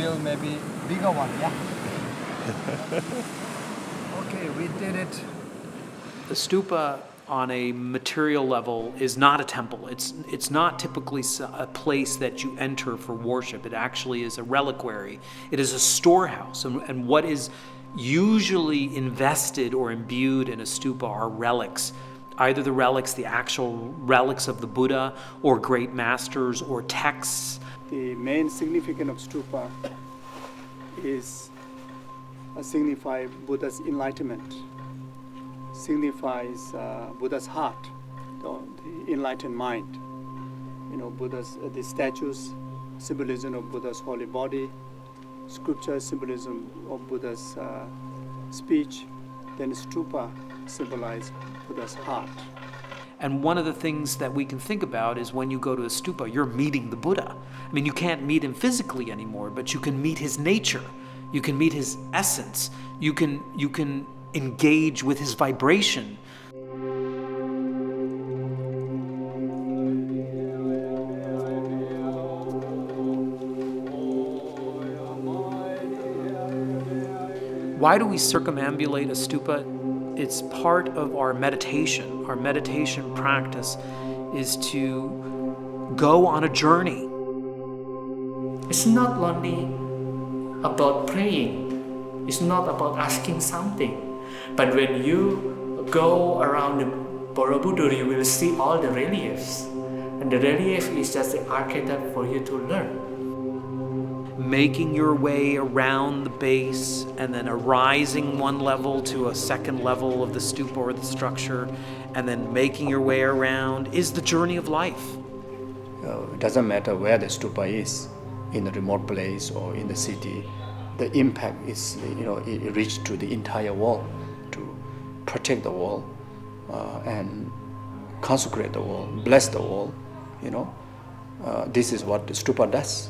build maybe bigger one, yeah? Okay, we did it. The stupa on a material level is not a temple. It's not typically a place that you enter for worship. It actually is a reliquary. It is a storehouse. And what is usually invested or imbued in a stupa are relics. Either the relics, the actual relics of the Buddha, or great masters, or texts. The main significance of stupa is signify Buddha's enlightenment, signifies Buddha's heart, the enlightened mind. You know, the statues, symbolism of Buddha's holy body, scripture, symbolism of Buddha's speech, then stupa symbolize Buddha's heart. And one of the things that we can think about is when you go to a stupa, you're meeting the Buddha. I mean, you can't meet him physically anymore, but you can meet his nature. You can meet his essence. You can engage with his vibration. Why do we circumambulate a stupa? It's part of our meditation. Our meditation practice is to go on a journey. It's not only about praying. It's not about asking something. But when you go around the Borobudur, you will see all the reliefs. And the relief is just the archetype for you to learn. Making your way around the base and then arising one level to a second level of the stupa or the structure, and then making your way around is the journey of life. It doesn't matter where the stupa is, in a remote place or in the city, the impact is, it reaches to the entire world, to protect the world and consecrate the world, bless the world. This is what the stupa does.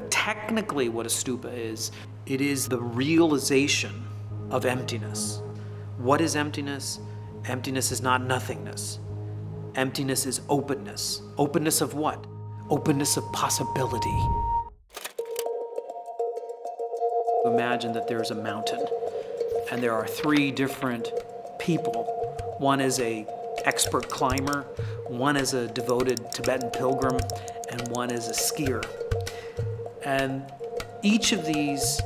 Technically, what a stupa is, it is the realization of emptiness. What is emptiness? Emptiness is not nothingness. Emptiness is openness. Openness of what? Openness of possibility. Imagine that there's a mountain, and there are three different people. One is an expert climber, one is a devoted Tibetan pilgrim, and one is a skier. And each of these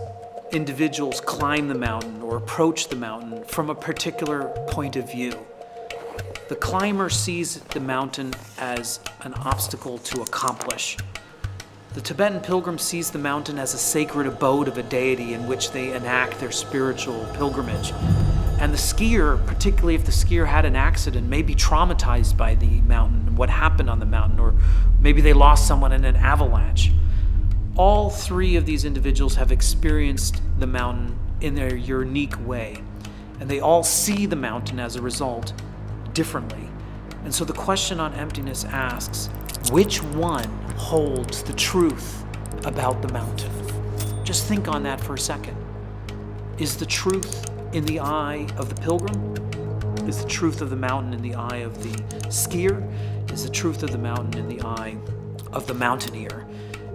individuals climb the mountain or approach the mountain from a particular point of view. The climber sees the mountain as an obstacle to accomplish. The Tibetan pilgrim sees the mountain as a sacred abode of a deity in which they enact their spiritual pilgrimage. And the skier, particularly if the skier had an accident, may be traumatized by the mountain and what happened on the mountain, or maybe they lost someone in an avalanche. All three of these individuals have experienced the mountain in their unique way, and they all see the mountain as a result differently. And so the question on emptiness asks, which one holds the truth about the mountain? Just think on that for a second. Is the truth in the eye of the pilgrim? Is the truth of the mountain in the eye of the skier? Is the truth of the mountain in the eye of the mountaineer?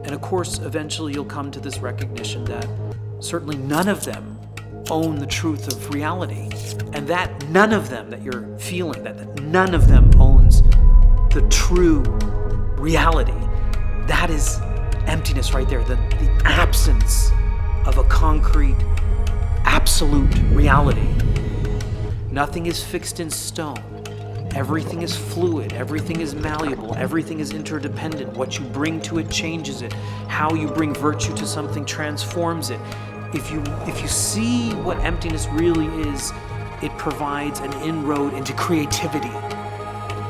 And of course, eventually you'll come to this recognition that certainly none of them own the truth of reality. And that none of them that you're feeling, that none of them owns the true reality. That is emptiness right there, the absence of a concrete, absolute reality. Nothing is fixed in stone. Everything is fluid, everything is malleable, everything is interdependent. What you bring to it changes it. How you bring virtue to something transforms it. If you see what emptiness really is, it provides an inroad into creativity,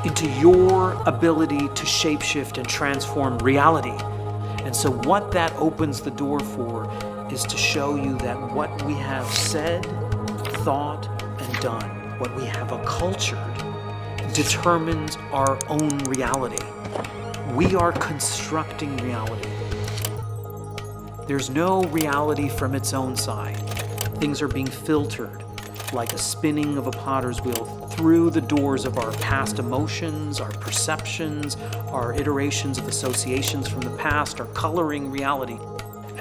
into your ability to shapeshift and transform reality. And so what that opens the door for is to show you that what we have said, thought, and done, what we have accultured, determines our own reality. We are constructing reality. There's no reality from its own side. Things are being filtered like a spinning of a potter's wheel through the doors of our past emotions, our perceptions, our iterations of associations from the past are coloring reality.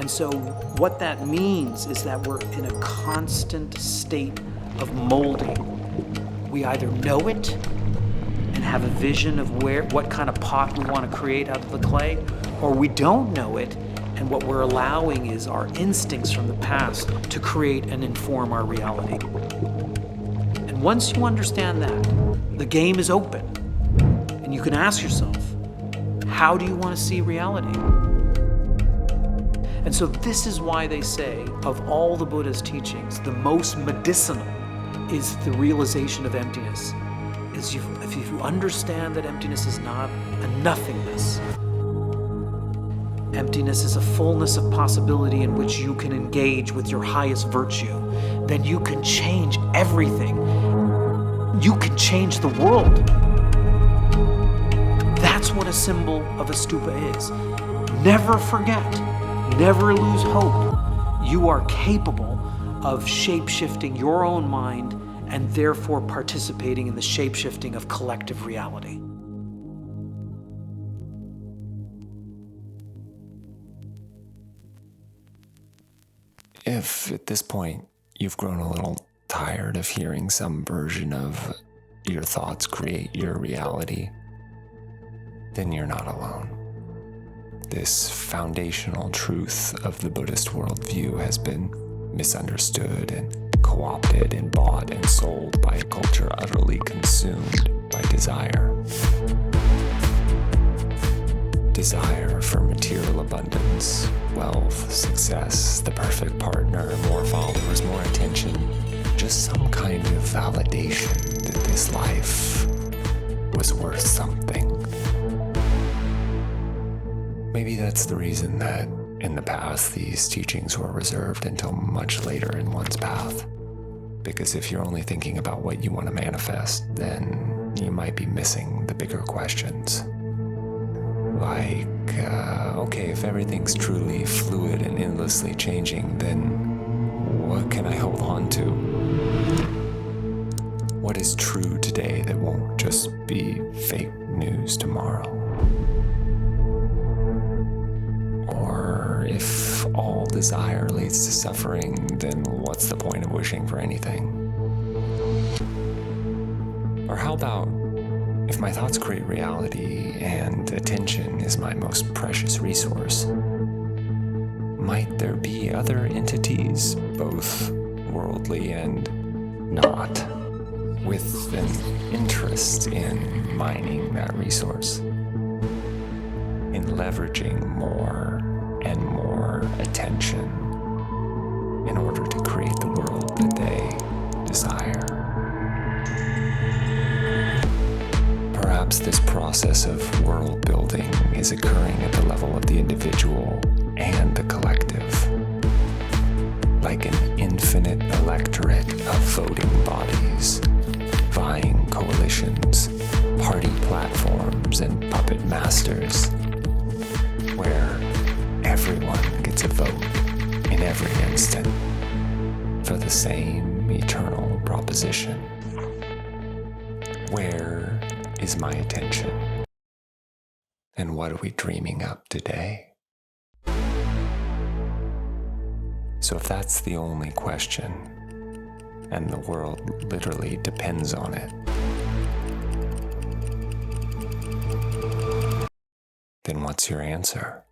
And so what that means is that we're in a constant state of molding. We either know it and have a vision of what kind of pot we want to create out of the clay, or we don't know it, and what we're allowing is our instincts from the past to create and inform our reality. And once you understand that, the game is open, and you can ask yourself, how do you want to see reality? And so this is why they say, of all the Buddha's teachings, the most medicinal is the realization of emptiness. If you understand that emptiness is not a nothingness, emptiness is a fullness of possibility in which you can engage with your highest virtue, then you can change everything. You can change the world. That's what a symbol of a stupa is. Never forget, never lose hope. You are capable of shape-shifting your own mind and therefore participating in the shape-shifting of collective reality. If at this point you've grown a little tired of hearing some version of your thoughts create your reality, then you're not alone. This foundational truth of the Buddhist worldview has been misunderstood and co-opted and bought and sold by a culture utterly consumed by desire. Desire for material abundance, wealth, success, the perfect partner, more followers, more attention, just some kind of validation that this life was worth something. Maybe that's the reason that in the past these teachings were reserved until much later in one's path. Because if you're only thinking about what you want to manifest, then you might be missing the bigger questions. Like, okay, if everything's truly fluid and endlessly changing, then what can I hold on to? What is true today that won't just be fake news tomorrow? Or if all desire leads to suffering, then what's the point of wishing for anything? Or how about, if my thoughts create reality and attention is my most precious resource, might there be other entities, both worldly and not, with an interest in mining that resource, in leveraging more and more attention in order to create the world that they desire? Perhaps this process of world building is occurring at the level of the individual and the collective, like an infinite electorate of voting bodies, vying coalitions, party platforms, and puppet masters, where everyone gets a vote in every instant for the same eternal proposition. Where is my attention? And what are we dreaming up today? So if that's the only question, and the world literally depends on it, then what's your answer?